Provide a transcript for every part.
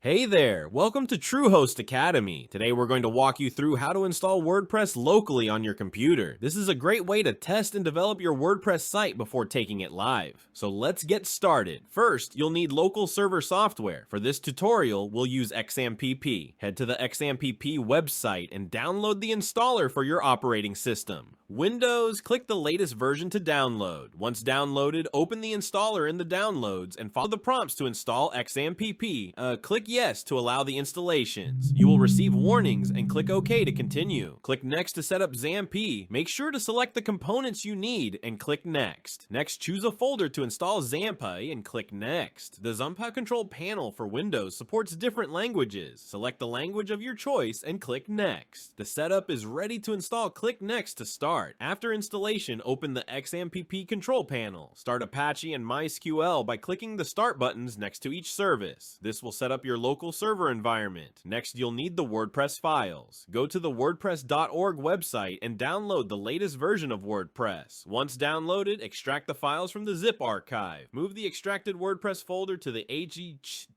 Hey there, welcome to TrueHost Academy. Today we're going to walk you through how to install WordPress locally on your computer. This is a great way to test and develop your WordPress site before taking it live. So let's get started. First, you'll need local server software. For this tutorial, we'll use XAMPP. Head to the XAMPP website and download the installer for your operating system. Windows, click the latest version to download. Once downloaded, open the installer in the downloads and follow the prompts to install XAMPP. Click Yes to allow the installations. You will receive warnings and click OK to continue. Click Next to set up XAMPP. Make sure to select the components you need and click Next. Next, choose a folder to install XAMPP and click Next. The XAMPP control panel for Windows supports different languages. Select the language of your choice and click Next. The setup is ready to install. Click Next to start. After installation, open the XAMPP control panel. Start Apache and MySQL by clicking the Start buttons next to each service. This will set up your local server environment. Next, you'll need the WordPress files. Go to the WordPress.org website and download the latest version of WordPress. Once downloaded, extract the files from the zip archive. Move the extracted WordPress folder to the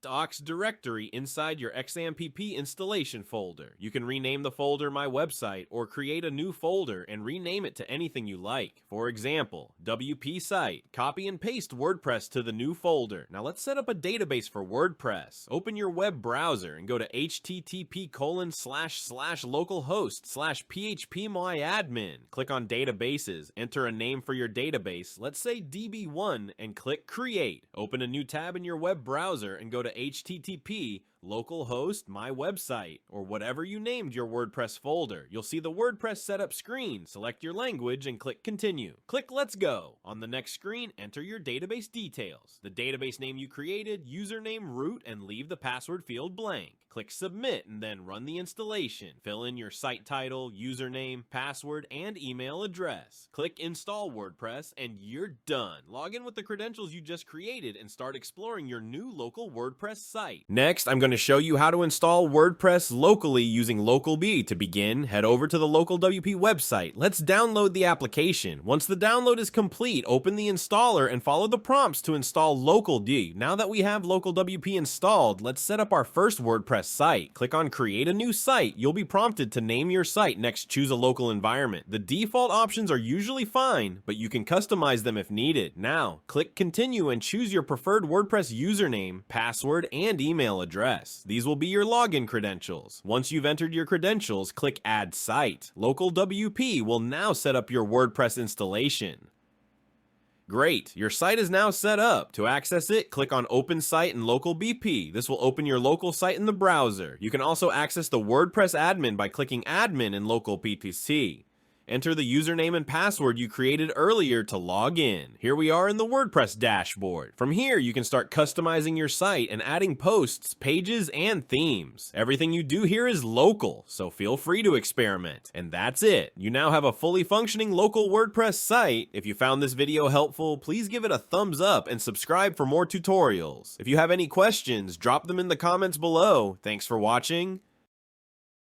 docs directory inside your XAMPP installation folder. You can rename the folder My Website or create a new folder and rename it to anything you like. For example, WP site. Copy and paste WordPress to the new folder. Now let's set up a database for WordPress. Open your web browser and go to http://localhost/phpMyAdmin. Click on Databases, enter a name for your database, let's say DB1, and click Create. Open a new tab in your web browser and go to http localhost my website or whatever you named your WordPress folder. You'll see the WordPress setup screen. Select your language and click Continue. Click Let's Go. On the next screen, enter your database details. The database name you created, username, root, and leave the password field blank. Click Submit and then run the installation. Fill in your site title, username, password, and email address. Click Install WordPress and you're done. Log in with the credentials you just created and start exploring your new local WordPress site. Next, I'm going to show you how to install WordPress locally using localWP. To begin, head over to the localWP website. Let's download the application. Once the download is complete, open the installer and follow the prompts to install localWP. Now that we have localWP installed, let's set up our first WordPress site. Click on Create a new site. You'll be prompted to name your site. Next, choose a local environment. The default options are usually fine, but you can customize them if needed. Now, click Continue and choose your preferred WordPress username, password, and email address. These will be your login credentials. Once you've entered your credentials, click Add Site. localWP will now set up your WordPress installation. Great, your site is now set up. To access it, click on Open Site in localWP. This will open your local site in the browser. You can also access the WordPress admin by clicking Admin in localPTC. Enter the username and password you created earlier to log in. Here we are in the WordPress dashboard. From here, you can start customizing your site and adding posts, pages, and themes. Everything you do here is local, so feel free to experiment. And that's it. You now have a fully functioning local WordPress site. If you found this video helpful, please give it a thumbs up and subscribe for more tutorials. If you have any questions, drop them in the comments below. Thanks for watching,